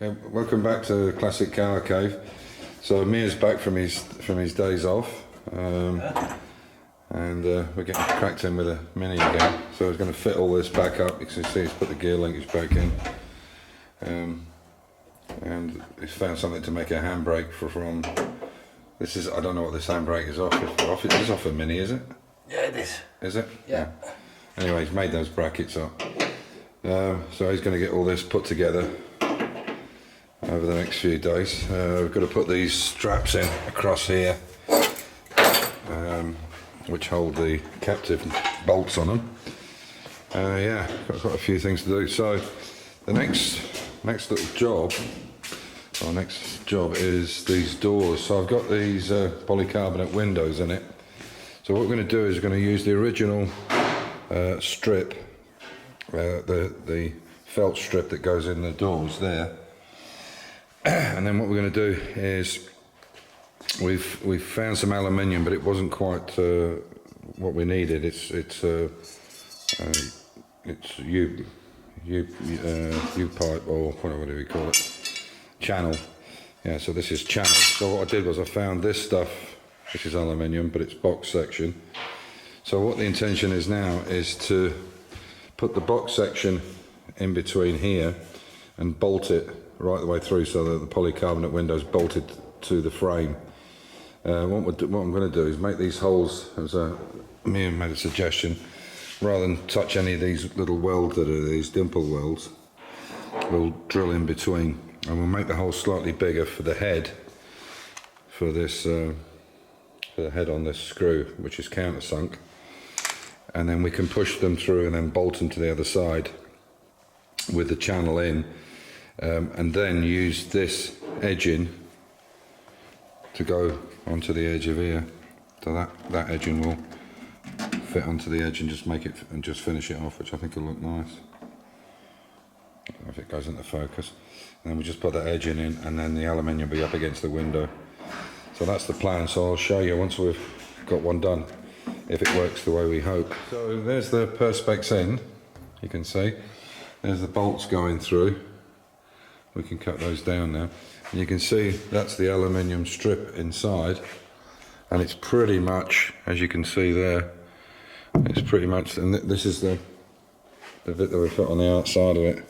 Okay, welcome back to Classic Car Cave. So Mia's back from his days off, and we're getting cracked in with a Mini again. So we're going to fit all this back up. You can see he's put the gear linkage back in, and he's found something to make a handbrake from. This is, I don't know what this handbrake is off. It is off a Mini, is it? Yeah, it is. Is it? Yeah. Anyway, he's made those brackets up. So he's going to get all this put together over the next few days. We've got to put these straps in across here, which hold the captive bolts on them. Yeah, got quite a few things to do. So the next little job, our next job is these doors. So I've got these polycarbonate windows in it. So what we're going to do is we're going to use the original strip, the felt strip that goes in the doors there. And then what we're going to do is we've found some aluminium, but it wasn't quite what we needed. It's U pipe, or whatever do we call it, channel. Yeah, so this is channel. So what I did was I found this stuff, which is aluminium, but it's box section. So what the intention is now is to put the box section in between here and bolt it right the way through, so that the polycarbonate window is bolted to the frame. What I'm going to do is make these holes, as Mia made a suggestion, rather than touch any of these little welds that are these dimple welds, we'll drill in between, and we'll make the hole slightly bigger for the head, for this, for the head on this screw, which is countersunk, and then we can push them through and then bolt them to the other side with the channel in. And then use this edging to go onto the edge of here, so that edging will fit onto the edge and just make it and just finish it off, which I think will look nice. I don't know if it goes into focus. And then we just put that edging in, and then the aluminium will be up against the window. So that's the plan. So I'll show you once we've got one done, if it works the way we hope. So there's the perspex end. You can see there's the bolts going through. We can cut those down now, and you can see that's the aluminium strip inside, and it's pretty much, as you can see there, it's pretty much, and this is the bit that we put on the outside of it,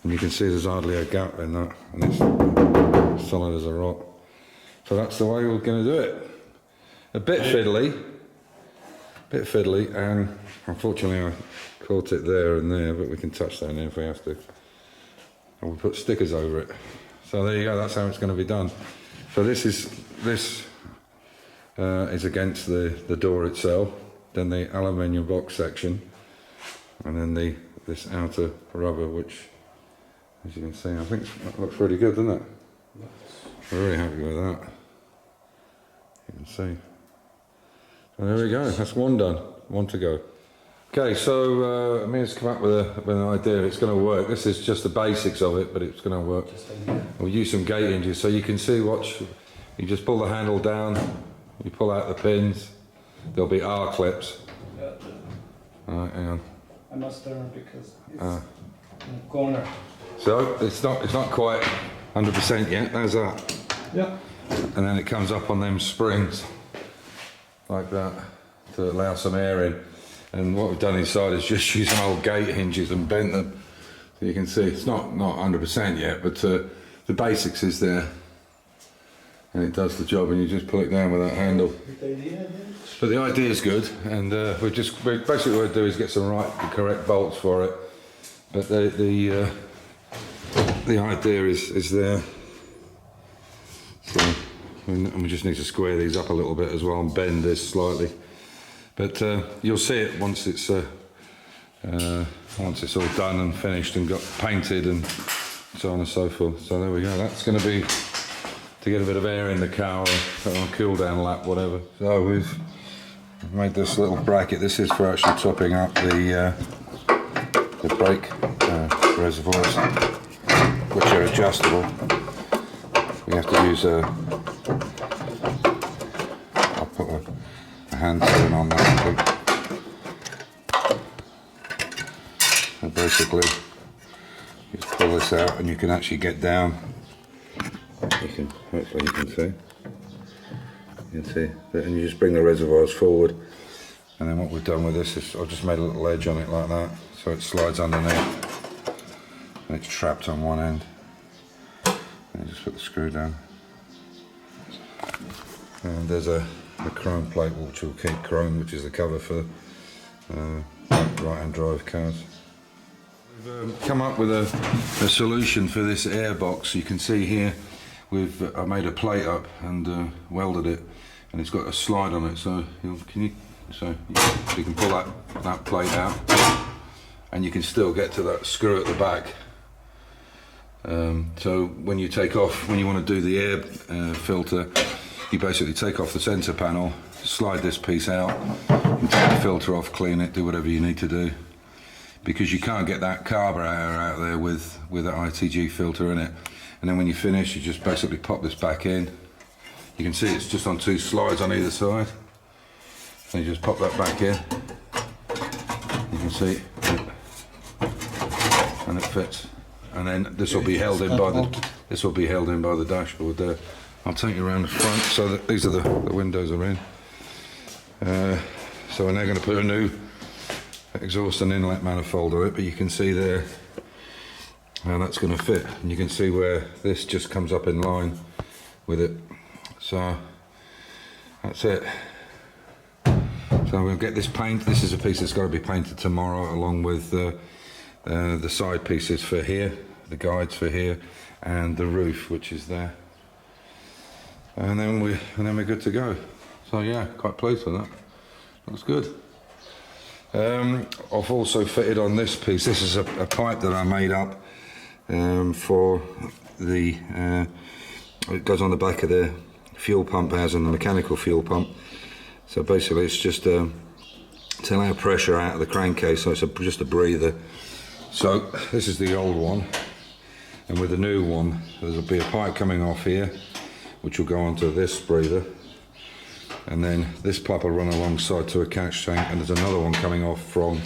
and you can see there's hardly a gap in that, and it's solid as a rock. So that's the way we're going to do it. A bit fiddly, and unfortunately I caught it there and there, but we can touch that in if we have to. And we'll put stickers over it. So there you go, that's how it's going to be done. So this is against the door itself, then the aluminium box section, and then this outer rubber, which, as you can see, I think that looks really good, doesn't it? We're really happy with that. You can see. So there we go, that's one done, one to go. Okay, so Mia's come up with an idea. It's going to work. This is just the basics of it, but it's going to work. We'll use some gate hinges, so you can see. Watch. You just pull the handle down. You pull out the pins. There'll be R clips. Yeah. All right, hang on. I must turn because it's in the corner. So it's not quite 100% yet. There's that. Yeah. And then it comes up on them springs like that to allow some air in. And what we've done inside is just use some old gate hinges and bent them. So you can see it's not 100% yet, but the basics is there. And it does the job, and you just pull it down with that handle. But the idea is good, and basically what we'll do is get some the correct bolts for it. But the idea is there. So, and we just need to square these up a little bit as well and bend this slightly. But you'll see it once it's all done and finished and got painted and so on and so forth. So there we go. That's going to be to get a bit of air in the car or a cool down lap, whatever. So we've made this little bracket. This is for actually topping up the brake reservoirs, which are adjustable. We have to use I'll put a hand turn on that, I think. And basically, you just pull pull this out and you can actually get down. Hopefully you can see. You can see that, and you just bring the reservoirs forward. And then what we've done with this is I've just made a little edge on it like that, so it slides underneath. And it's trapped on one end. And you just put the screw down. And there's a chrome plate which will keep chrome, which is the cover for right-hand drive cars. We've come up with a solution for this air box. You can see here I made a plate up and welded it, and it's got a slide on it, so you can pull that plate out and you can still get to that screw at the back. So when you want to do the air filter, you basically take off the centre panel, slide this piece out, and take the filter off, clean it, do whatever you need to do, because you can't get that carburetor out there with an ITG filter in it. And then when you finish, you just basically pop this back in. You can see it's just on 2 slides on either side. So you just pop that back in. You can see, and it fits. And then this will be held in by the dashboard there. I'll take you around the front. So that these are the windows are in. So we're now going to put a new exhaust and inlet manifold on it, but you can see there how that's going to fit, and you can see where this just comes up in line with it. So that's it. So we'll get this paint. This is a piece that's got to be painted tomorrow, along with the side pieces for here, the guides for here, and the roof, which is there. And then we're good to go. So yeah, quite pleased with that. Looks good. I've also fitted on this piece. This is a pipe that I made up for the. It goes on the back of the fuel pump housing, the mechanical fuel pump. So basically, it's just to allow pressure out of the crankcase. So it's just a breather. So this is the old one, and with the new one, there'll be a pipe coming off here, which will go onto this breather. And then this pipe will run alongside to a catch tank, and there's another one coming off from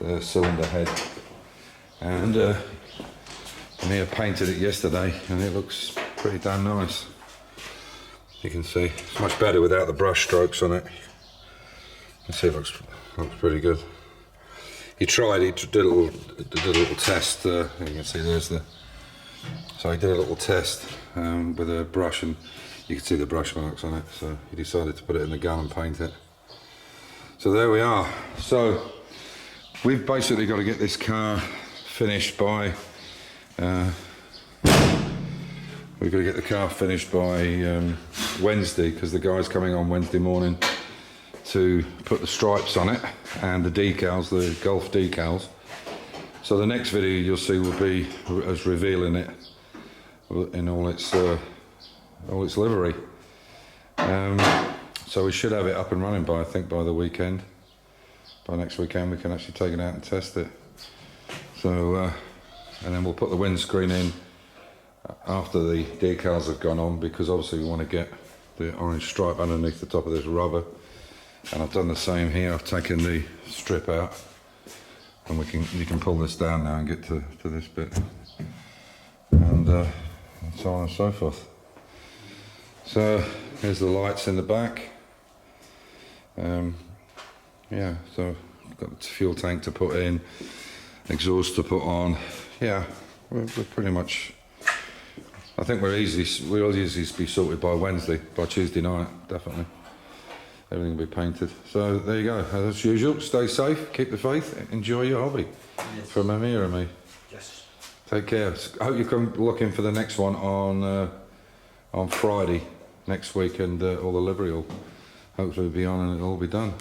the cylinder head. And I painted it yesterday, and it looks pretty damn nice. You can see it's much better without the brush strokes on it. You can see it looks pretty good. He did a little test. You can see there's the. So he did a little test with a brush, and you can see the brush marks on it, so he decided to put it in the gun and paint it. So there we are. So we've basically got to get this car finished by Wednesday, because the guy's coming on Wednesday morning to put the stripes on it and the decals, the Golf decals. So the next video you'll see will be us revealing it in all its livery. So we should have it up and running by the weekend. By next weekend we can actually take it out and test it. So and then we'll put the windscreen in after the decals have gone on, because obviously we want to get the orange stripe underneath the top of this rubber. And I've done the same here. I've taken the strip out, and you can pull this down now and get to this bit, and so on and so forth. So here's the lights in the back. Yeah, so got the fuel tank to put in, exhaust to put on. Yeah, we're pretty much. I think we'll easily be sorted by Wednesday, by Tuesday night, definitely. Everything will be painted. So there you go. As usual, stay safe, keep the faith, enjoy your hobby. Yes. From Amir and me. Yes. Take care. I hope you come looking for the next one on Friday next week, and all the livery will hopefully be on and it'll all be done.